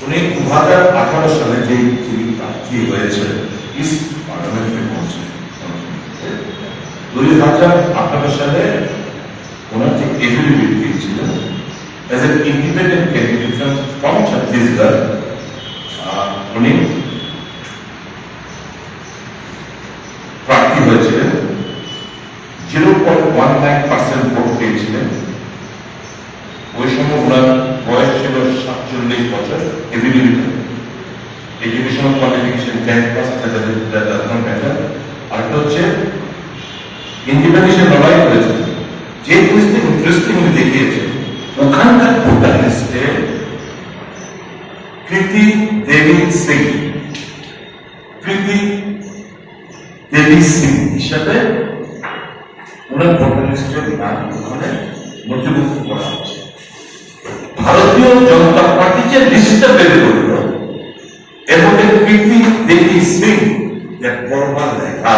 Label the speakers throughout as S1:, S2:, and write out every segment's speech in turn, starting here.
S1: উনি 2018 সালে যে যিনি প্রার্থী হয়েছেন ইস্ট পার্লামেন্টারি কনস্টিটিউয়েন্সিতে 2018 সালে ওনার যে এফিডেভিট দিয়েছিলেন as an independent candidate from Chhattisgarh, উনি প্রার্থী হয়েছিলেন 0.19% ভোট পেয়েছিলেন। ওই সময় ওনার বয়স ছিল 47 বছর। Educational qualification 10 pass matter. আর একটা হচ্ছে ইন্ডিপেন্ডেন্সে লড়াই করেছেন। যে জিনিসটা ইন্টারেস্টিং উনি দেখিয়েছেন, ওখানকার ভোটার লিস্টে কৃতি দেবী সিং হিসাবে ওনার ভোটার লিস্টের নাম ওখানে নথিভুক্ত করা হচ্ছে। ভারতীয় জনতা পার্টি যে লিস্টটা বের করল এর মধ্যে কৃতি দেবী সিং এক বড়বার লেখা।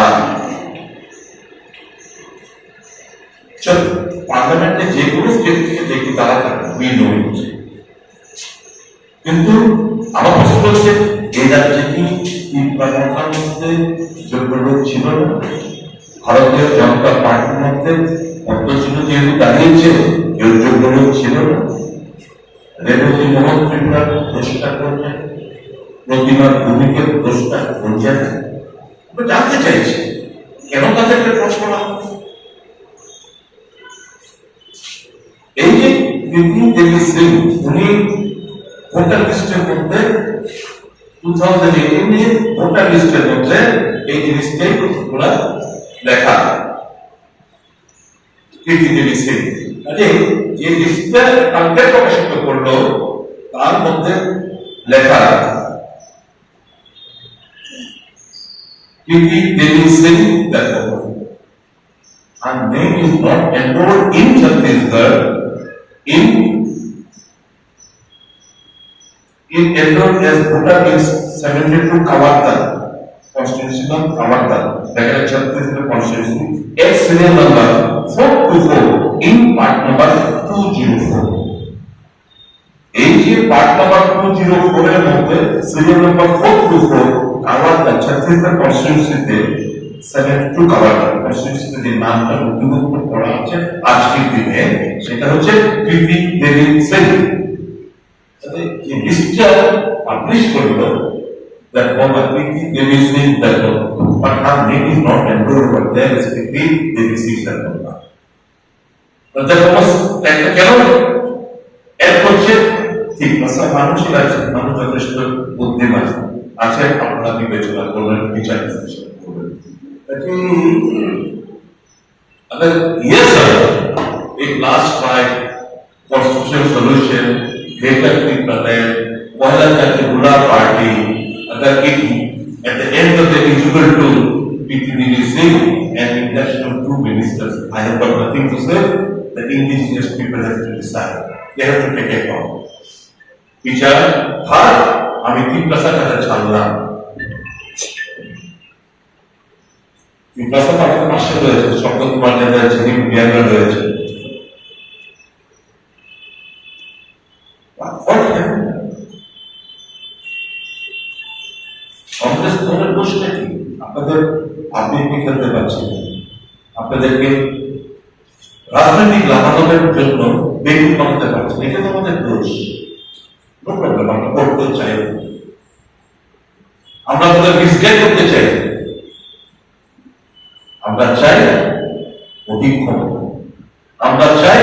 S1: চল পার্লামেন্টে যে কোনো স্টেট থেকে দেখি তারা উইন হচ্ছে, কিন্তু আমার প্রশ্ন হচ্ছে এই রাজ্যে কি ত্রিপুরার মধ্যে যোগ্য লোক ছিল না? ভারতীয় জনতা পার্টির মধ্যে পদ্মচিহ্ন যেহেতু দাঁড়িয়েছে কেউ যোগ্য লোক ছিল না? রেবতী মোহন ত্রিপুরার দোষটা করছেন, প্রতিমার ভূমিকে দোষটা করছেন। জানতে চাইছি কেন তাদেরকে প্রশ্ন রাখা? এই যে কৃতি দেবী সিং উনি ভোটার লিস্টের মধ্যে 2018 এর ভোটার লিস্টের মধ্যে এই জিনিসটাই ওরা লেখা কৃতি দেবী সিং। যে লিস্টটা কালকে প্রকাশিত করলো তার মধ্যে লেখা কৃতি দেবী সিং দেখো her name is not enrolled in Chhattisgarh in enrolled as voter list 72 Kawarta constituency of Kawarta that is Chhattisgarh constituency ex serial number 424 in part number 204 এই যে পার্ট নাম্বার 204 এর মধ্যে সিরিয়াল নাম্বার 424 কাওয়ারটা ছত্তিশগড় কনস্টিটিউয়েন্সিতে 72 কাওয়ারটা কনস্টিটিউয়েন্সিতে যে নামটা নথিভুক্ত করা আছে আজকের দিনে সেটা হচ্ছে কৃতি দেবী সিং। তাহলে এই লিস্টটা পাবলিশ করলো that Mama Kriti Devi Singh that but her name is not enrolled but there is Kriti Devi Singh that that was একটা কেন এর হচ্ছে ঠিক আছে মানুষের আছে মানুষ যথেষ্ট বুদ্ধিমান আছে আপনারা বিবেচনা করবেন বিচার বিশ্লেষণ করবেন। अगर ये सर एक last fight constitutional solution greater प्रदेश पहला जाके रूलर पार्टी अगर it at the end of the equal to PTDD Singh and international two ministers, I have got nothing to say. The indigenous people have to decide. They have to take a call. বিচার ভার আমি তিপ্রাসা কথা ছাড়লাম। তিপ্রাসা আমাদের পাশে রয়েছে, শপথ কুমার নেতা যিনি মিডিয়ার রয়েছে। কংগ্রেস দলের দোষটা কি? আপনাদের আপনি খেলতে পারছেন, আপনাদেরকে রাজনৈতিক লাভালাভের জন্য বেগুন বানাতে পারছেন, এটা তো আমাদের দোষ। আমরা করতে চাই, আমরা তাদের মিসগাইড করতে চাই, আমরা চাই অধিক ক্ষমতা, আমরা চাই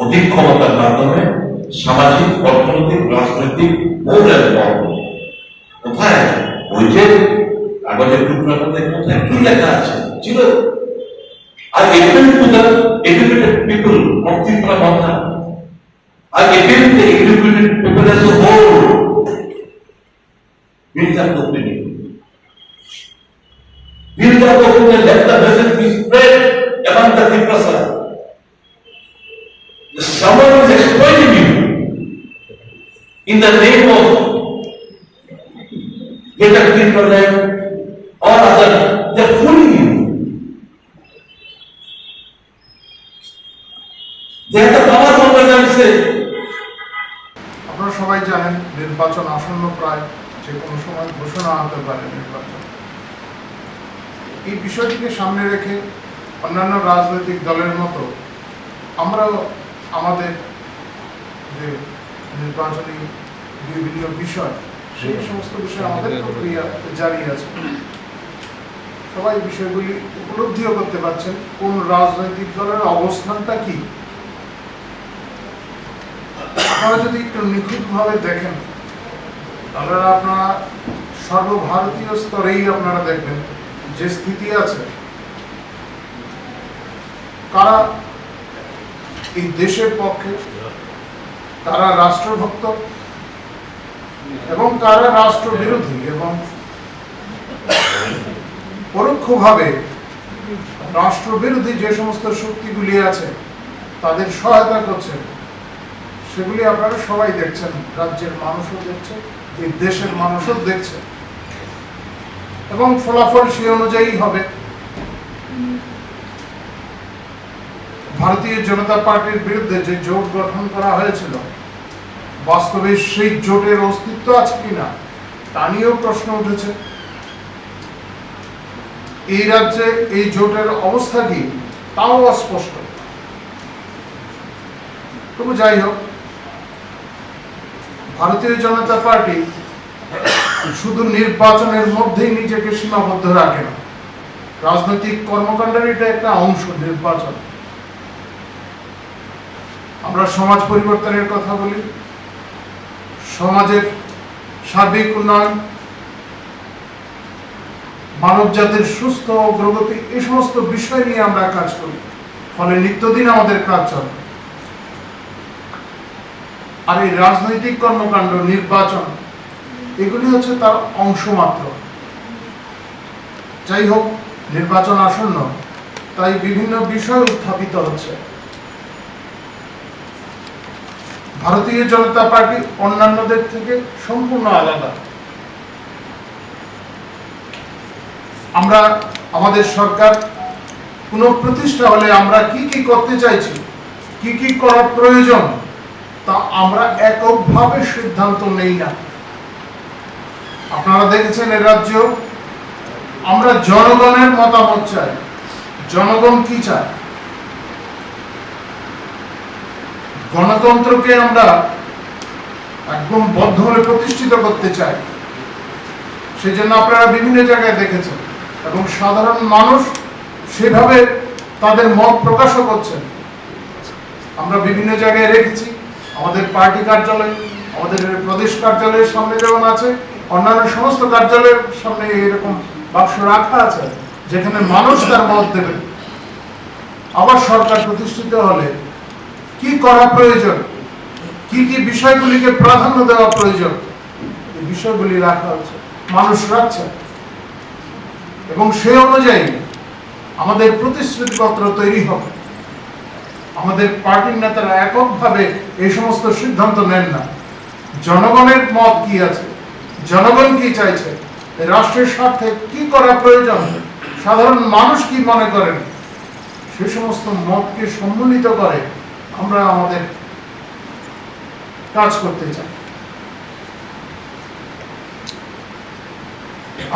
S1: অধিক ক্ষমতার মাধ্যমে সামাজিক অর্থনৈতিক রাজনৈতিক বহুলের পর্ব কোথায় ওই যে কাগজের টুকরার মধ্যে কোথায় কি লেখা আছে ছিল are educated people of Tripura মাথা আর educated people as a whole build up the opinion. Build up the opinion, let the message be spread among the Triprasa. Someone is exploiting you in the name of greater Triprasa or other. They are fooling you. They have the power over them, say.
S2: আপনারা সবাই জানেন নির্বাচন আসন্ন, প্রায় যে কোনো সময় ঘোষণা হতে পারে নির্বাচন। এই বিষয়টিকে সামনে রেখে অন্যান্য রাজনৈতিক দলের মতো আমরাও আমাদের যে নির্বাচনী বিভিন্ন বিষয়, সেই সমস্ত বিষয়ে আমাদের প্রক্রিয়া জারি আছে। সবাই বিষয়গুলি উপলব্ধিও করতে পারছেন কোন রাজনৈতিক দলের অবস্থানটা কি। আপনারা যদি একটু নিখুঁতভাবে দেখেন, তাহলে আপনারা সর্বভারতীয় স্তরেই আপনারা দেখবেন যে স্থিতি আছে, কারা এই দেশের পক্ষে, কারা রাষ্ট্রভক্ত এবং কারা রাষ্ট্র বিরোধী, এবং পরোক্ষভাবে রাষ্ট্র বিরোধী যে সমস্ত শক্তিগুলি আছে তাদের সহায়তা করছেন, সেগুলি আপনারা সবাই দেখছেন। রাজ্যের মানুষও দেখছে, এই দেশের মানুষও দেখছে, এবং ফলাফল সেই অনুযায়ী হবে। ভারতীয় জনতা পার্টির বিরুদ্ধে যে জোট গঠন করা হয়েছিল, বাস্তবে সেই জোটের অস্তিত্ব আছে কিনা তা নিয়েও প্রশ্ন উঠেছে। এই রাজ্যে এই জোটের অবস্থা কি তাও অস্পষ্ট। তবু যাই হোক, ভারতীয় জনতা পার্টি শুধু নির্বাচনের মধ্যেই নিজেকে সীমাবদ্ধ রাখে না। রাজনৈতিক কর্মকাণ্ডের এটা একটা অংশ নির্বাচন। আমরা সমাজ পরিবর্তনের কথা বলি, সমাজের সার্বিক উন্নয়ন, মানব জাতির সুস্থ অগ্রগতি, এই সমস্ত বিষয় নিয়ে আমরা কাজ করি। ফলে নিত্যদিন আমাদের কাজ চলে। আর এই রাজনৈতিক কর্মকাণ্ড, নির্বাচন, এগুলি হচ্ছে তার অংশ মাত্র। যাই হোক, নির্বাচন আসন্ন, তাই বিভিন্ন বিষয় উত্থাপিত হচ্ছে। ভারতীয় জনতা পার্টি অন্যান্যদের থেকে সম্পূর্ণ আলাদা। আমরা আমাদের সরকার পুনঃপ্রতিষ্ঠা হলে আমরা কি কি করতে চাইছি, কি কি করা প্রয়োজন, তা আমরা এককভাবে সিদ্ধান্ত নেই না। আপনারা দেখেছেন এ রাজ্য আমরা জনগণের মতামত চাই। জনগণ কি চায়? গণতন্ত্রকে আমরা একদম বদ্ধমূলে প্রতিষ্ঠিত করতে চাই। সেই জন্য আপনারা বিভিন্ন জায়গায় দেখেছেন, এবং সাধারণ মানুষ সেভাবে তাদের মত প্রকাশও করছেন। আমরা বিভিন্ন জায়গায় রেখেছি, আমাদের পার্টি কার্যালয়, আমাদের প্রদেশ কার্যালয়ের সামনে যেমন আছে, অন্যান্য সমস্ত কার্যালয়ের সামনে এরকম বাক্স রাখা আছে, যেখানে মানুষ তার মত দেবে। আবার সরকার প্রতিষ্ঠিত হলে কি করা প্রয়োজন, কি কি বিষয়গুলিকে প্রাধান্য দেওয়া প্রয়োজন, এই বিষয়গুলি রাখা হচ্ছে, মানুষ রাখছে, এবং সেই অনুযায়ী আমাদের প্রতিশ্রুতিপত্র তৈরি হবে। আমাদের পার্টির নেতারা এককভাবে এই সমস্ত সিদ্ধান্ত নেন না। জনগণের মত কি আছে, জনগণ কি চাইছে, রাষ্ট্রের স্বার্থে কি করা প্রয়োজন, সাধারণ মানুষ কি মনে করেন, সে সমস্ত মতকে সম্মিলিত করে আমরা আমাদের কাজ করতে চাই।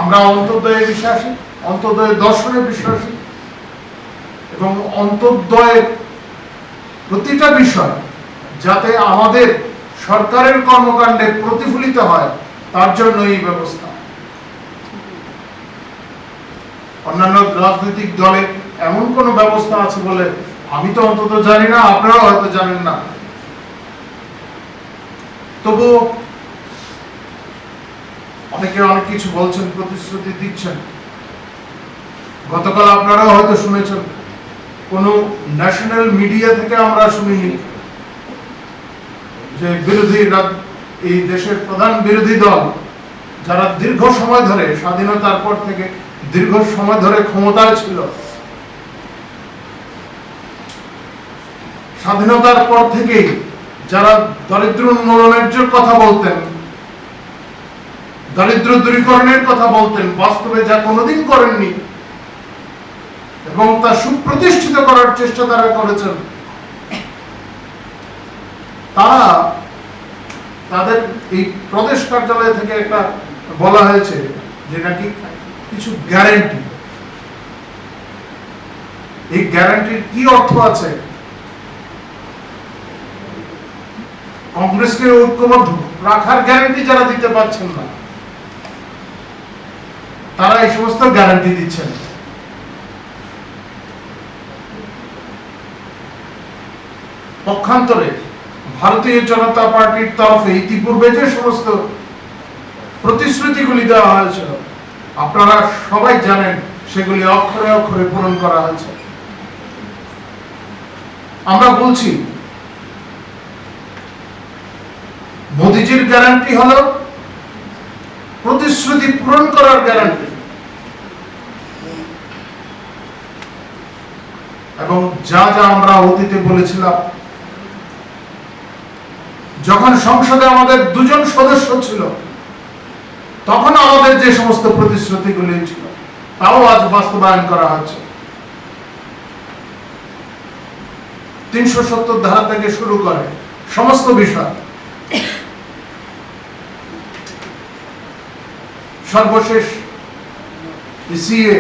S2: আমরা অন্তর্দয়ে বিশ্বাসী, অন্তর্দয় দর্শনে বিশ্বাসী, এবং অন্তর্দয়ের প্রতিটা বিষয় যাতে আমাদের সরকারের কর্মকাণ্ডে প্রতিফলিত হয়, তার জন্য এই ব্যবস্থা। অন্যান্য রাজনৈতিক দলে এমন কোন ব্যবস্থা আছে বলে আমি তো অন্তত জানি না, আপনারাও হয়তো জানেন না। তবু অনেকে অনেক কিছু বলছেন, প্রতিশ্রুতি দিচ্ছেন। গতকাল আপনারাও হয়তো শুনেছেন, কোন ন্যাশনাল মিডিয়া থেকে আমরা শুনিনি যে এই দেশের প্রধান বিরোধী দল, যারা দীর্ঘ সময় ধরে, স্বাধীনতার পর থেকে দীর্ঘ সময় ধরে ক্ষমতায় ছিল, স্বাধীনতার পর থেকেই যারা দারিদ্র উন্মূলনের কথা বলতেন, দারিদ্র দূরীকরণের কথা বলতেন, বাস্তবে যা কোনোদিন করেননি, এবং তা সুপ্রতিষ্ঠিত করার চেষ্টা তারা করেছেন, তারা তাদের এই প্রদেশ কার্যালয় থেকে একটা বলা হয়েছে যে নাকি কিছু গ্যারান্টি, এই গ্যারান্টির কি অর্থ আছে? কংগ্রেসকে ঐক্যবদ্ধ রাখার গ্যারান্টি যারা দিতে পারছেন না, তারা এই সমস্ত গ্যারান্টি দিচ্ছেন। পক্ষান্তরে ভারতীয় জনতা পার্টির তরফে ইতিপূর্বে যে সমস্ত প্রতিশ্রুতিগুলি দেওয়া হয়েছিল, আপনারা সবাই জানেন সেগুলি অক্ষরে অক্ষরে পূরণ করা হয়েছে। আমরা বলছি মোদিজির গ্যারান্টি হলো প্রতিশ্রুতি পূরণ করার গ্যারান্টি, এবং যা যা আমরা অতীতে বলেছিলাম, যখন সংসদে আমাদের 2 জন সদস্য ছিল, তখন আমাদের যে সমস্ত প্রতিশ্রুতিগুলি ছিল তাও আজ বাস্তবায়ন করা হচ্ছে। 370 ধারা থেকে শুরু করে সমস্ত বিষয়, সর্বশেষ সিএ